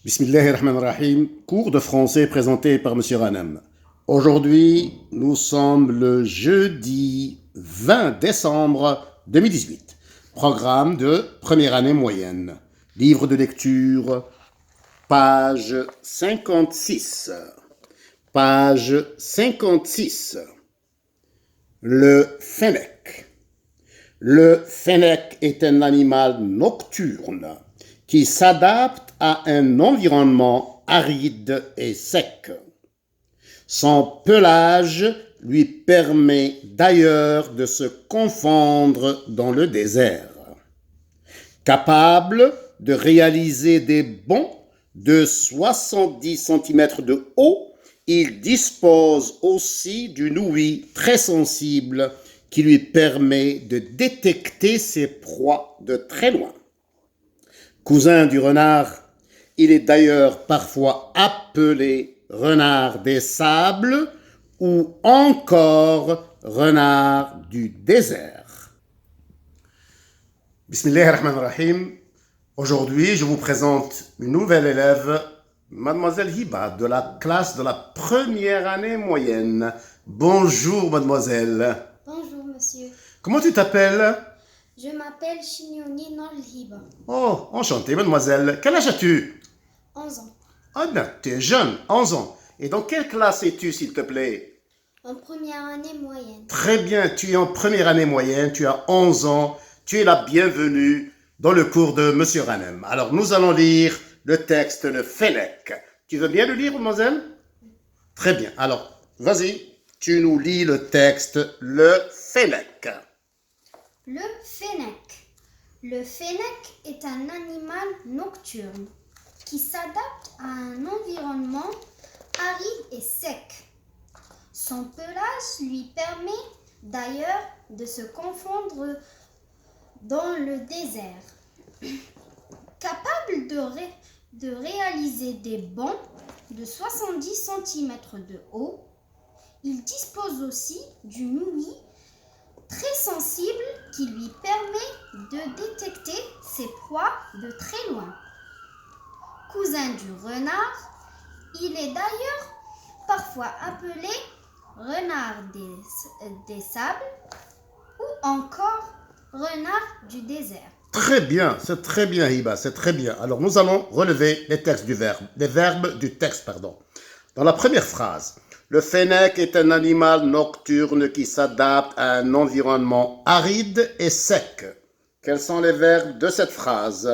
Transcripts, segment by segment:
Bismillahirrahmanirrahim, cours de français présenté par Monsieur Ranem. Aujourd'hui, nous sommes le jeudi 20 décembre 2018. Programme de première année moyenne. Livre de lecture, page 56. Page 56. Le fennec. Le fennec est un animal nocturne qui s'adapte à un environnement aride et sec. Son pelage lui permet d'ailleurs de se confondre dans le désert. Capable de réaliser des bonds de 70 cm de haut, il dispose aussi d'une ouïe très sensible qui lui permet de détecter ses proies de très loin. Cousin du renard, il est d'ailleurs parfois appelé renard des sables ou encore renard du désert. Bismillahirrahmanirrahim. Aujourd'hui, je vous présente une nouvelle élève, Mademoiselle Hiba, de la classe de la première année moyenne. Bonjour, mademoiselle. Bonjour, monsieur. Comment tu t'appelles? Je m'appelle Chinyoni Nolhiba. Oh, enchanté, mademoiselle. Quel âge as-tu? 11 ans. Ah bien, tu es jeune, 11 ans. Et dans quelle classe es-tu, s'il te plaît? En première année moyenne. Très bien, tu es en première année moyenne, tu as 11 ans, tu es la bienvenue dans le cours de Monsieur Ranem. Alors, nous allons lire le texte Le Fennec. Tu veux bien le lire, mademoiselle? Très bien. Alors, vas-y, tu nous lis le texte Le Fennec. Le fennec. Le fennec est un animal nocturne qui s'adapte à un environnement aride et sec. Son pelage lui permet d'ailleurs de se confondre dans le désert. Capable de réaliser des bonds de 70 cm de haut, il dispose aussi d'une ouïe très sensible qui lui permet de détecter ses proies de très loin. Cousin du renard, il est d'ailleurs parfois appelé renard des sables ou encore renard du désert. Très bien, c'est très bien, Hiba, c'est très bien. Alors, nous allons relever les verbes du texte, pardon. Dans la première phrase, le fennec est un animal nocturne qui s'adapte à un environnement aride et sec. Quels sont les verbes de cette phrase?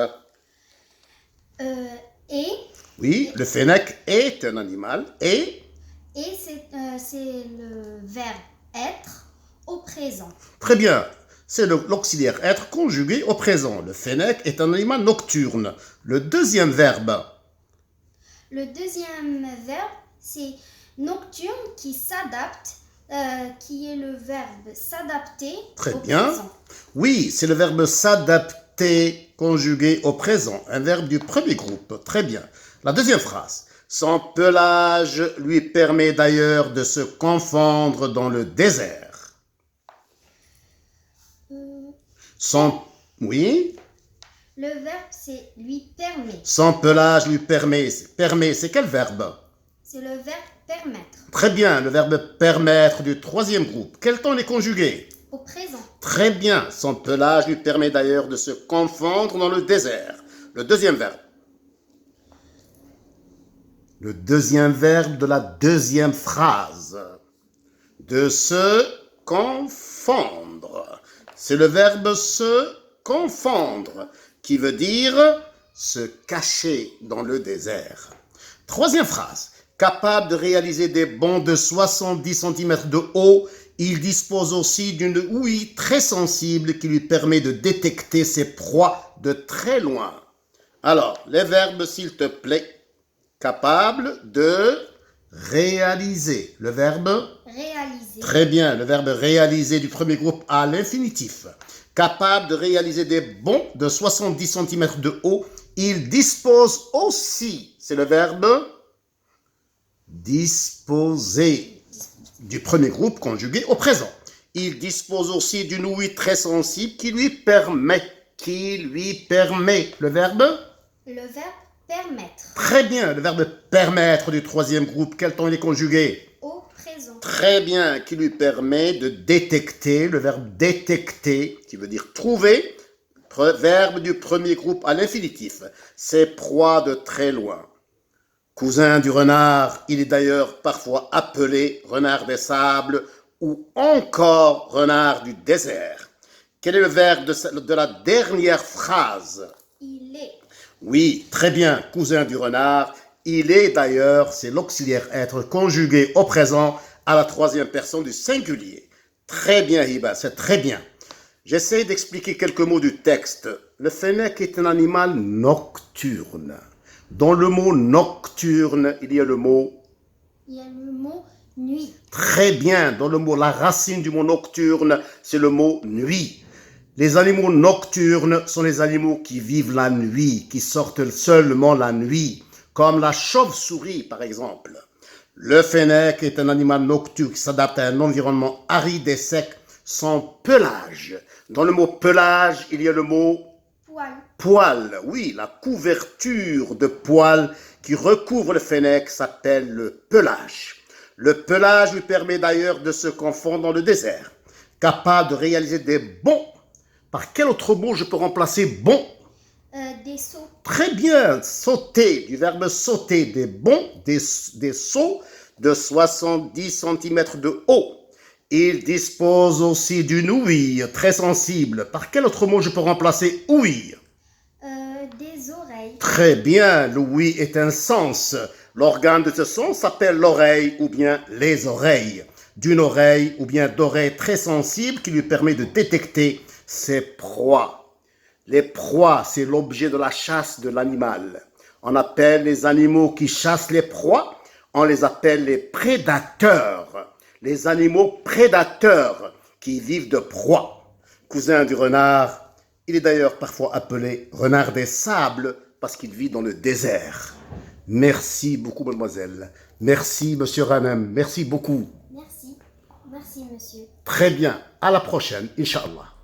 Et Oui, le fennec est un animal et c'est le verbe être au présent. Très bien, c'est l'auxiliaire être conjugué au présent. Le fennec est un animal nocturne. Le deuxième verbe? Le deuxième verbe, c'est nocturne qui s'adapte, qui est le verbe s'adapter Très au bien. présent. Oui, c'est le verbe s'adapter conjugué au présent, un verbe du premier groupe. Très bien. La deuxième phrase. Son pelage lui permet d'ailleurs de se confondre dans le désert. Son... Oui? Le verbe, c'est lui permet. Son pelage lui permet. Permet, c'est quel verbe? C'est le verbe permettre. Très bien, le verbe permettre du troisième groupe. Quel temps est conjugué? Au présent. Très bien, son pelage lui permet d'ailleurs de se confondre dans le désert. Le deuxième verbe. Le deuxième verbe de la deuxième phrase. De se confondre. C'est le verbe se confondre, qui veut dire se cacher dans le désert. Troisième phrase. Capable de réaliser des bonds de 70 cm de haut, il dispose aussi d'une ouïe très sensible qui lui permet de détecter ses proies de très loin. Alors, les verbes, s'il te plaît. Capable de réaliser. Le verbe? Réaliser. Très bien, le verbe réaliser du premier groupe à l'infinitif. Capable de réaliser des bonds de 70 cm de haut, il dispose aussi, c'est le verbe disposer, du premier groupe conjugué au présent. Il dispose aussi d'une ouïe très sensible qui lui permet, le verbe Le verbe permettre. Très bien, le verbe permettre du troisième groupe, quel temps il est conjugué? Au présent. Très bien, qui lui permet de détecter, le verbe détecter, qui veut dire trouver, verbe du premier groupe à l'infinitif, ses proies de très loin. Cousin du renard, il est d'ailleurs parfois appelé renard des sables ou encore renard du désert. Quel est le verbe de la dernière phrase? Il est. Oui, très bien, cousin du renard. Il est d'ailleurs, c'est l'auxiliaire être conjugué au présent à la troisième personne du singulier. Très bien, Hiba, c'est très bien. J'essaie d'expliquer quelques mots du texte. Le fennec est un animal nocturne. Dans le mot nocturne, il y a le mot... Il y a le mot nuit. Très bien, dans le mot, la racine du mot nocturne, c'est le mot nuit. Les animaux nocturnes sont les animaux qui vivent la nuit, qui sortent seulement la nuit, comme la chauve-souris par exemple. Le fennec est un animal nocturne qui s'adapte à un environnement aride et sec, sans pelage. Dans le mot pelage, il y a le mot Poil. poil. Oui, la couverture de poils qui recouvre le fennec s'appelle le pelage. Le pelage lui permet d'ailleurs de se confondre dans le désert, capable de réaliser des bonds. Par quel autre mot je peux remplacer bond? Des sauts. Très bien, sauter, du verbe sauter, des bonds, des sauts de 70 cm de haut. Il dispose aussi d'une ouïe très sensible. Par quel autre mot je peux remplacer ouïe? Des oreilles. Très bien, l'ouïe est un sens. L'organe de ce sens s'appelle l'oreille ou bien les oreilles. D'une oreille ou bien d'oreille très sensible qui lui permet de détecter ses proies. Les proies, c'est l'objet de la chasse de l'animal. On appelle les animaux qui chassent les proies, on les appelle les prédateurs. Les animaux prédateurs qui vivent de proies. Cousin du renard, il est d'ailleurs parfois appelé renard des sables parce qu'il vit dans le désert. Merci beaucoup, mademoiselle. Merci, monsieur Ranem. Merci beaucoup. Merci. Merci, monsieur. Très bien. À la prochaine, Inch'Allah.